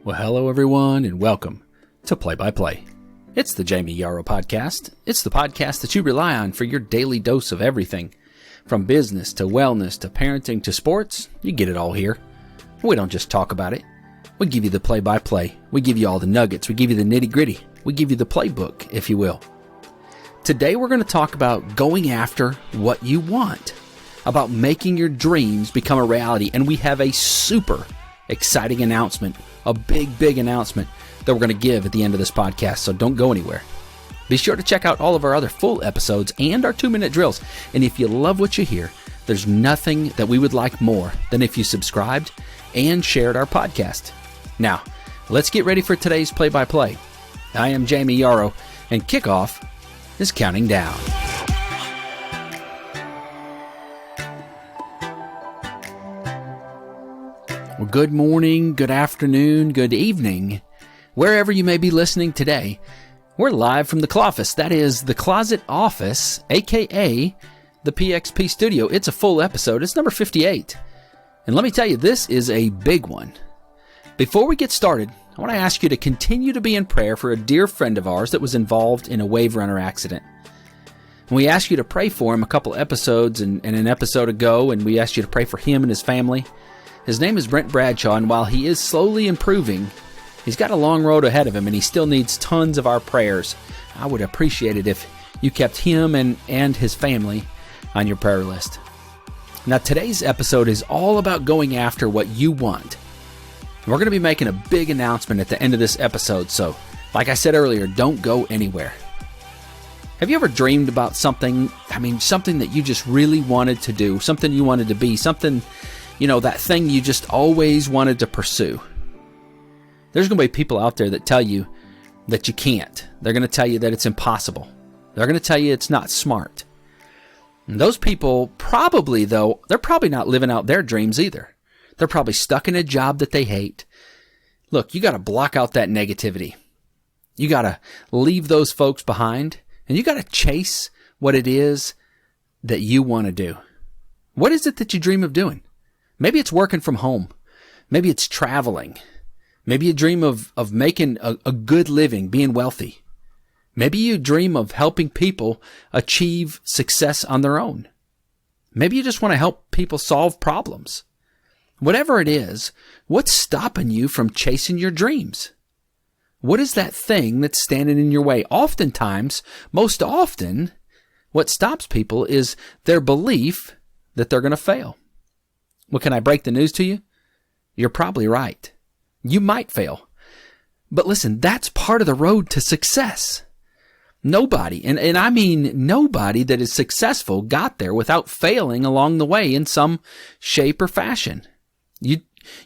Well, hello everyone, and welcome to Play by Play. It's the Jayme Yarroch podcast. It's the podcast that you rely on for your daily dose of everything. From business to wellness to parenting to sports, you get it all here. We don't just talk about it. We give you the play-by-play. We give you all the nuggets. We give you the nitty-gritty. We give you the playbook, if you will. Today we're going to talk about going after what you want, about making your dreams become a reality, and we have a super exciting announcement, a big announcement that we're going to give at the end of this podcast, so don't go anywhere. Be sure to check out all of our other full episodes and our 2-minute drills, and if you love what you hear, there's nothing that we would like more than if you subscribed and shared our podcast. Now, let's get ready for today's play-by-play. I am Jayme Yarroch, and kickoff is counting down. Well, good morning, good afternoon, good evening, wherever you may be listening today. We're live from the Cloffice, that is the Closet Office, aka the PxP Studio. It's a full episode, it's number 58. And let me tell you, this is a big one. Before we get started, I want to ask you to continue to be in prayer for a dear friend of ours that was involved in a wave runner accident. And we asked you to pray for him a couple episodes and an episode ago, and we asked you to pray for him and his family. His name is Brent Bradshaw, and while he is slowly improving, he's got a long road ahead of him, and he still needs tons of our prayers. I would appreciate it if you kept him and his family on your prayer list. Now, today's episode is all about going after what you want. We're going to be making a big announcement at the end of this episode, so like I said earlier, don't go anywhere. Have you ever dreamed about something, something that you just really wanted to do, something you wanted to be, something, that thing you just always wanted to pursue? There's going to be people out there that tell you that you can't. They're going to tell you that it's impossible. They're going to tell you it's not smart. And those people probably, though, they're probably not living out their dreams either. They're probably stuck in a job that they hate. Look, you got to block out that negativity. You got to leave those folks behind, and you got to chase what it is that you want to do. What is it that you dream of doing? Maybe it's working from home. Maybe it's traveling. Maybe you dream of making a good living, being wealthy. Maybe you dream of helping people achieve success on their own. Maybe you just want to help people solve problems. Whatever it is, what's stopping you from chasing your dreams? What is that thing that's standing in your way? Oftentimes, most often, what stops people is their belief that they're going to fail. Well, can I break the news to you? You're probably right. You might fail. But listen, that's part of the road to success. Nobody, and I mean nobody that is successful got there without failing along the way in some shape or fashion. You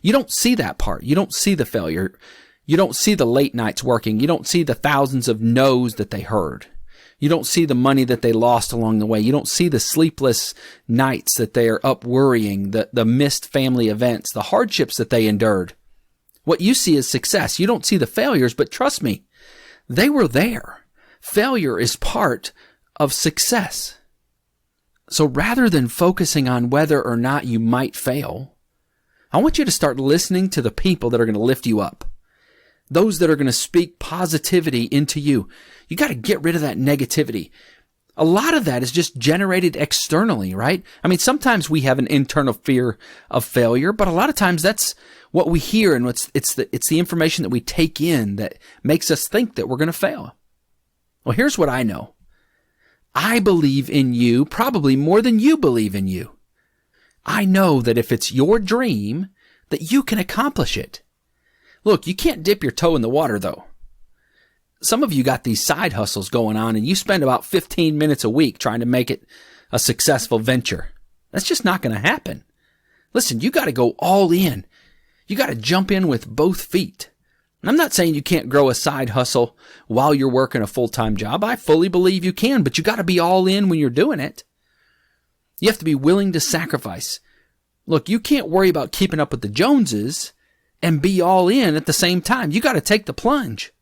don't see that part. You don't see the failure. You don't see the late nights working. You don't see the thousands of no's that they heard. You don't see the money that they lost along the way. You don't see the sleepless nights that they are up worrying, the missed family events, the hardships that they endured. What you see is success. You don't see the failures, but trust me, they were there. Failure is part of success. So rather than focusing on whether or not you might fail, I want you to start listening to the people that are going to lift you up. Those that are going to speak positivity into you. You got to get rid of that negativity. A lot of that is just generated externally, right? Sometimes we have an internal fear of failure, but a lot of times that's what we hear, and it's the information that we take in that makes us think that we're going to fail. Well, here's what I know. I believe in you probably more than you believe in you. I know that if it's your dream, that you can accomplish it. Look, you can't dip your toe in the water, though. Some of you got these side hustles going on, and you spend about 15 minutes a week trying to make it a successful venture. That's just not going to happen. Listen, you got to go all in. You got to jump in with both feet. And I'm not saying you can't grow a side hustle while you're working a full-time job. I fully believe you can, but you got to be all in when you're doing it. You have to be willing to sacrifice. Look, you can't worry about keeping up with the Joneses and be all in at the same time. You got to take the plunge.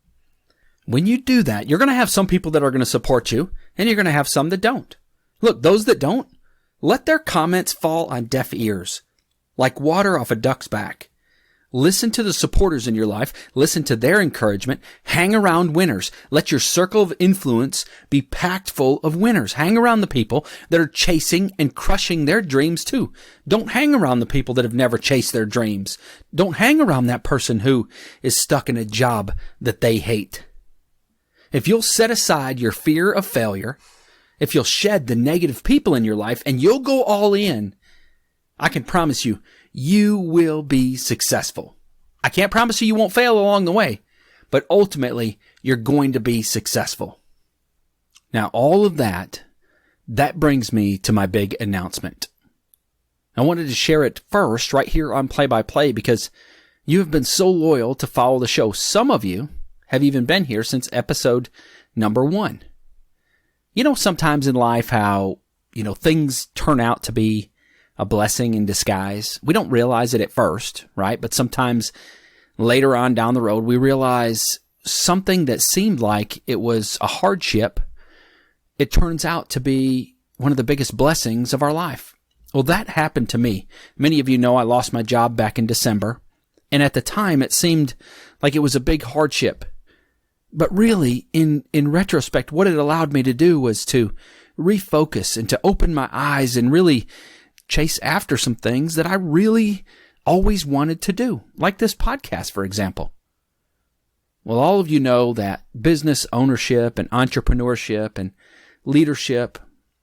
When you do that, you're going to have some people that are going to support you, and you're going to have some that don't. Look, those that don't, let their comments fall on deaf ears, like water off a duck's back. Listen to the supporters in your life. Listen to their encouragement. Hang around winners. Let your circle of influence be packed full of winners. Hang around the people that are chasing and crushing their dreams too. Don't hang around the people that have never chased their dreams. Don't hang around that person who is stuck in a job that they hate. If you'll set aside your fear of failure, if you'll shed the negative people in your life and you'll go all in, I can promise you, you will be successful. I can't promise you won't fail along the way, but ultimately you're going to be successful. Now, all of that brings me to my big announcement. I wanted to share it first right here on Play by Play because you have been so loyal to follow the show. Some of you have even been here since episode number 1. You know, sometimes in life how, things turn out to be a blessing in disguise. We don't realize it at first, right? But sometimes later on down the road, we realize something that seemed like it was a hardship, it turns out to be one of the biggest blessings of our life. Well, that happened to me. Many of you know I lost my job back in December, and at the time it seemed like it was a big hardship. But really, in retrospect, what it allowed me to do was to refocus and to open my eyes and really chase after some things that I really always wanted to do, like this podcast, for example. Well, all of you know that business ownership and entrepreneurship and leadership,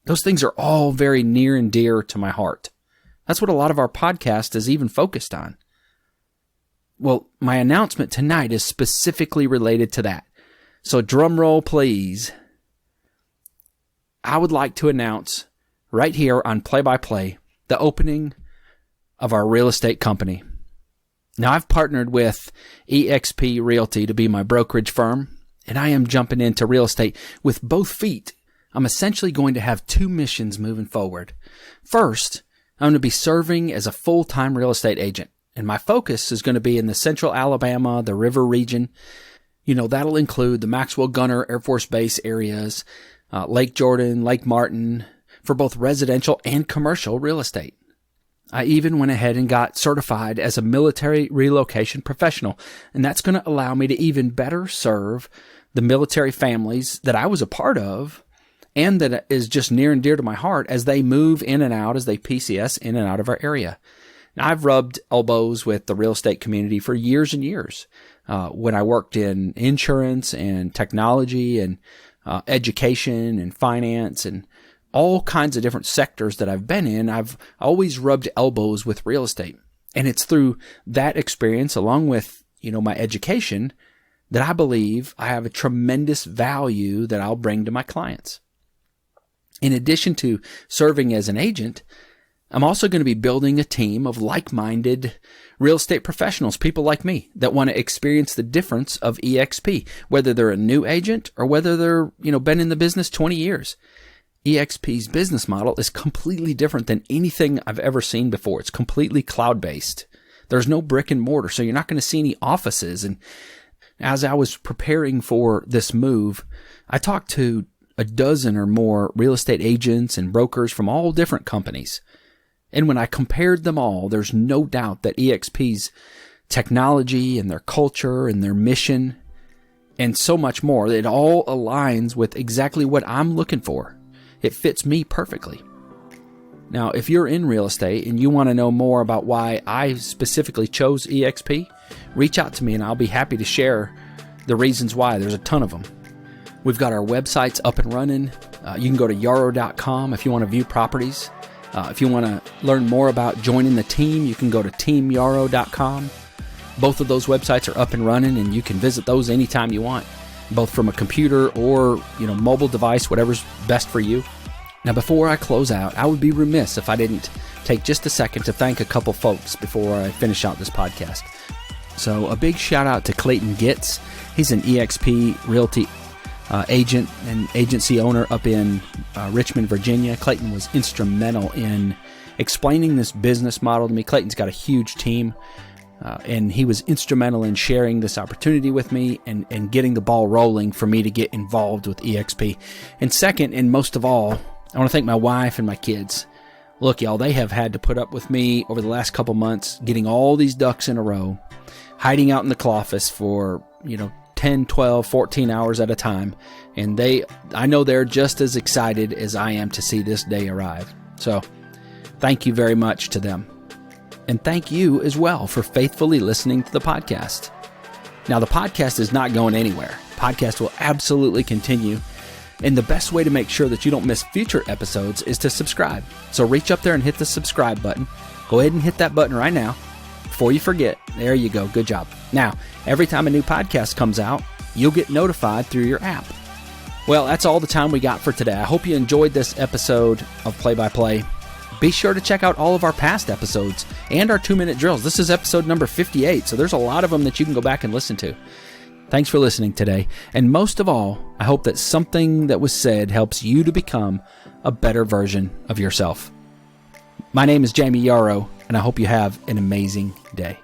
those things are all very near and dear to my heart. That's what a lot of our podcast is even focused on. Well, my announcement tonight is specifically related to that. So drum roll, please. I would like to announce right here on Play by Play the opening of our real estate company. Now, I've partnered with EXP Realty to be my brokerage firm, and I am jumping into real estate with both feet. I'm essentially going to have 2 missions moving forward. First, I'm going to be serving as a full-time real estate agent, and my focus is going to be in the central Alabama, the river region. That'll include the Maxwell Gunter Air Force Base areas, Lake Jordan, Lake Martin, for both residential and commercial real estate. I even went ahead and got certified as a military relocation professional, and that's going to allow me to even better serve the military families that I was a part of and that is just near and dear to my heart as they move in and out, as they PCS in and out of our area. Now, I've rubbed elbows with the real estate community for years and years. When I worked in insurance and technology and education and finance and all kinds of different sectors that I've been in, I've always rubbed elbows with real estate. And it's through that experience, along with, my education, that I believe I have a tremendous value that I'll bring to my clients. In addition to serving as an agent, I'm also going to be building a team of like-minded real estate professionals, people like me that want to experience the difference of EXP, whether they're a new agent or whether they're, been in the business 20 years. EXP's business model is completely different than anything I've ever seen before. It's completely cloud-based. There's no brick and mortar, so you're not going to see any offices. And as I was preparing for this move, I talked to a dozen or more real estate agents and brokers from all different companies. And when I compared them all, there's no doubt that EXP's technology and their culture and their mission and so much more, it all aligns with exactly what I'm looking for. It fits me perfectly. Now, if you're in real estate and you want to know more about why I specifically chose EXP, reach out to me and I'll be happy to share the reasons why. There's a ton of them. We've got our websites up and running. You can go to yarroch.com if you want to view properties. If you want to learn more about joining the team, you can go to teamyarroch.com. Both of those websites are up and running, and you can visit those anytime you want, both from a computer or mobile device, whatever's best for you. Now, before I close out, I would be remiss if I didn't take just a second to thank a couple folks before I finish out this podcast. So a big shout out to Clayton Gitz. He's an EXP Realty agent and agency owner up in Richmond, Virginia. Clayton was instrumental in explaining this business model to me. Clayton's got a huge team, and he was instrumental in sharing this opportunity with me and getting the ball rolling for me to get involved with EXP. And second, and most of all, I want to thank my wife and my kids. Look, y'all, they have had to put up with me over the last couple months, getting all these ducks in a row. hiding out in the cloffice for, 10, 12, 14 hours at a time. And I know they're just as excited as I am to see this day arrive. So thank you very much to them. And thank you as well for faithfully listening to the podcast. Now, the podcast is not going anywhere. Podcast will absolutely continue. And the best way to make sure that you don't miss future episodes is to subscribe. So reach up there and hit the subscribe button. Go ahead and hit that button right now before you forget. There you go. Good job. Now, every time a new podcast comes out, you'll get notified through your app. Well, that's all the time we got for today. I hope you enjoyed this episode of Play by Play. Be sure to check out all of our past episodes and our 2-minute drills. This is episode number 58, so there's a lot of them that you can go back and listen to. Thanks for listening today. And most of all, I hope that something that was said helps you to become a better version of yourself. My name is Jayme Yarroch, and I hope you have an amazing day.